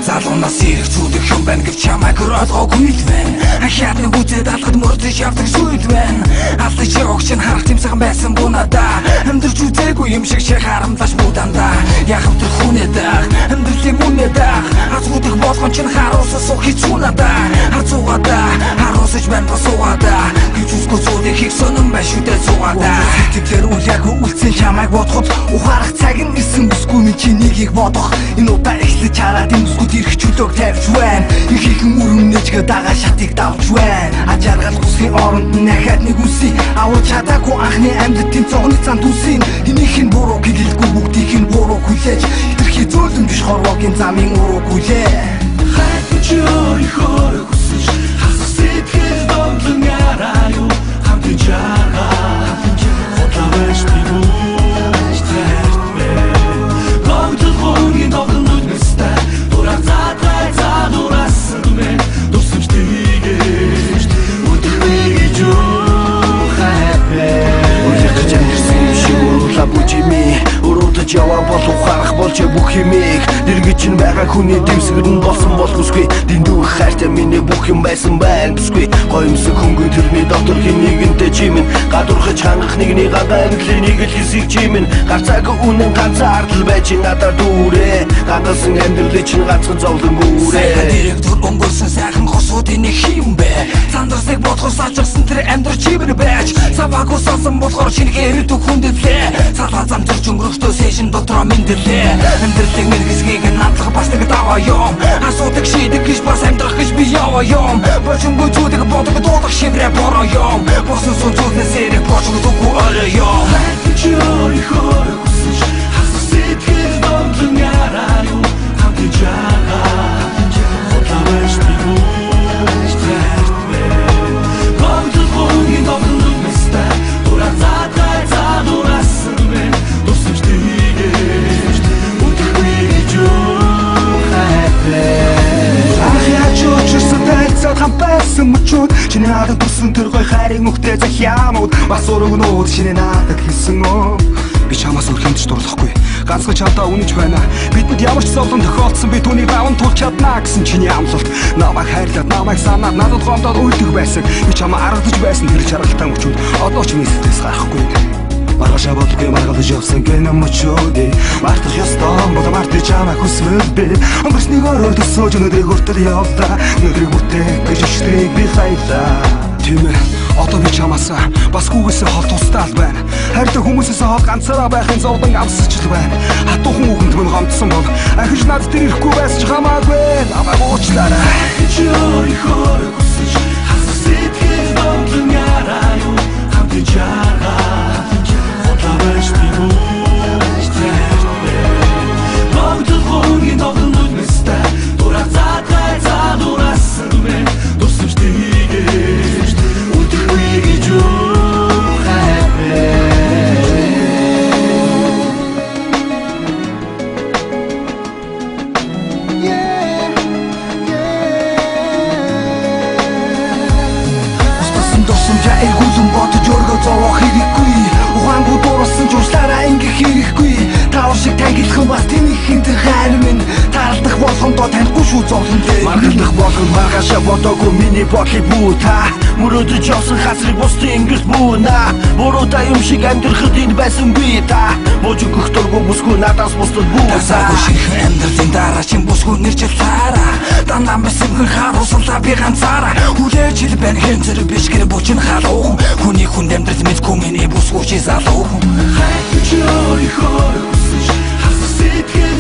Залуунаас ирэх зүйлэг юм байна гэвч чамайг ойлгоогүй л байна. Хятад үзээд алхад мөрдөж явдаг зүйл байна. Алдаж явагч нь харах тэмцээн байсан бунадаа. Амьдэрч үзээгүй юм шиг харамлаж будандаа. Яхав тэр хүнээ даах, амьдралын үнэ даах. Азгуудах болгон чинь харуусаа суух хэцүү надаа. Хацуугаадаа, харуусаж байна басуугаадаа. Гэж үзгүй зүйлийг их сонирн байна шүү дээ цуугаадаа. Тэгэхээр үл яг үлцэн чамайг бодоход ухаарах цаг нь ирсэн бүсгүй минь чи нэгийг бодох. Энэ удаа эхлэж хараад энэ бүсгүйд ирэх чөлөөг тавьж байна. Ихэнхэн өрөмнөжгөө дагаа шатыг давж байна. Ажааргал хүсхийн оронд дахиад нэг үсий авах чадаагүй анхны амьдтын цогны цан түсийн. Хинийх нь буруу гэлгүй бүгдийг нь буруу хүлээж хитрхи зөөлөн биш хорвогийн замын уруу хүлээ. Хайж өөрийнхөө хүсэж хасах сэтгэл донлон яраа юу хамтын жагаа хотлавэж би бүж тэртвэ гомдол хонгийн донлон нүднэстэй дураа задай задурасан мэн дурсамжтэйгэж үтгэвэй гэж хайпэ үлэгч амирсан шиг уруула бүжими уруудаж яваа бол ухаарах болж бүх юмыг дэргэж нь байгаа хүний дэвсгэр нь болсон бол хүсгүй дэндүү хайртай миний бүх юм байсан байна бүсгүй гоёмсог хөнгөн тэрний дотор хинэгэнтэй чимэн гадуурхаж хангах нэгний ганцхан амьдралыг л хэсэг чимэн гарцааг үнэн ганцаардл байж надад дүүрээ ганцхан амьдралыг чинь ганцхан зовлон гүүрээ директор өнгөрсөн сайхан хосуудын нэг юм бэ сандарсыг бодхоос ачсан тэр амьдрал чимэр байж саваагүй салсан болохоор шинэхээр хүндэтлээ цалаа зам зурж өнгөрөхдөө сэшин дотроо мэндэлээ амьдралыг мэргэсгийг надлах бас нэг даваа юм асуудаг шийдэг гэж бас амьдрах гэж би яваа юм бочонгүй зүйлийг бодог дуулах шиврэ бороо юм босон сон зүйлнээс эрэг бочогдоггүй орой юм хайж өөрийнхөө хүсэж хасах сэтгэл донлон яраа юу хамтын жагаа хотлавэж би бүж тэртвэ гомдол хонгийн донлон нүднэстэй дураа задай задурасан мэн дурсамжтэйгэж үтгэвэй гэж хайпэ хампайсан мөчүүд чиний надад тусан тэр гой хайрыг мөхтэй захиамууд бас урагнууд чиний надад хэлсэн өө би чамаас өрхөмдөж дурлахгүй ганцхан чамдаа үнэж байна бидэнд ямар ч зовлон тохиолдсон би түүнийг даван туулж чадна гэсэн чиний амлалт намайг хайрлаад намайг санаад надад гомдоод уйлдаг байсан би чамаа аргадж байсан тэр чаргалтай мөчүүд одоо ч минь сэтгэлээс гарахгүй Маргаша бодлого маргалж явсан гэнэ мөчөөдөө мартах ёстой бол мартаж чамайг хүсвэл би өнгөрснийг өрөөд өсөж өнөдрийг хүртэл явлаа өнөдрийг бүтээх гэж өчтрийг би хайлаа тийм ээ одоо би чамаас бас гүгээсээ хол тусдаал байна хайртай хүмүүсээс хол ганцаараа байхын зовлон амсч л байна хатуухан үгэнд мөн гомдсон бол ахиж над тэр ирэхгүй байсан ч хамаагүй намайг уучлаарай хайж өөрийнхөө хүсэж хасах сэтгэл донлон яраа юу хамтын жагаа хотлавэж би бүж тэртвэ гомдол хонгийн донлон нүднэстэй дураа задай задурасан мэн дурсамжтэйгэж үтгэвэй гэж хайпэ Устсан дурсамжаа эргүүлэн бодож өргөө зовоох хэрэггүй ухаангүй дуурсан журслаараа ингэх хэрэггүй таавар шиг тангилхан бас тэнийхэн тэр хайр минь таалдах болгондоо танихгүй шүү зовлон дээр маргалдах болгон маргаашаа бодоогүй миний бодлыг бүү та мөрөөдөж явсан хасрыг бусдын ингэл бүүна буруутай юм шиг амьдрахад энд байсан би та бож өгөх дургүй бүсгүй надаас бусдад бүү тасаагүй шиг амьдралын дараа чин бүсгүй нэрчлээраа дандаа бисэмхэн харуулсанлаа би ганцаараа хүлээж хэл байна хэн зэрэг биш гэр бүчин халуухан хүний хүнд амьдрал мэдгүй миний бүсгүй чи залуухан хайж өөрийнхөө хүсэж хасах сэтгэл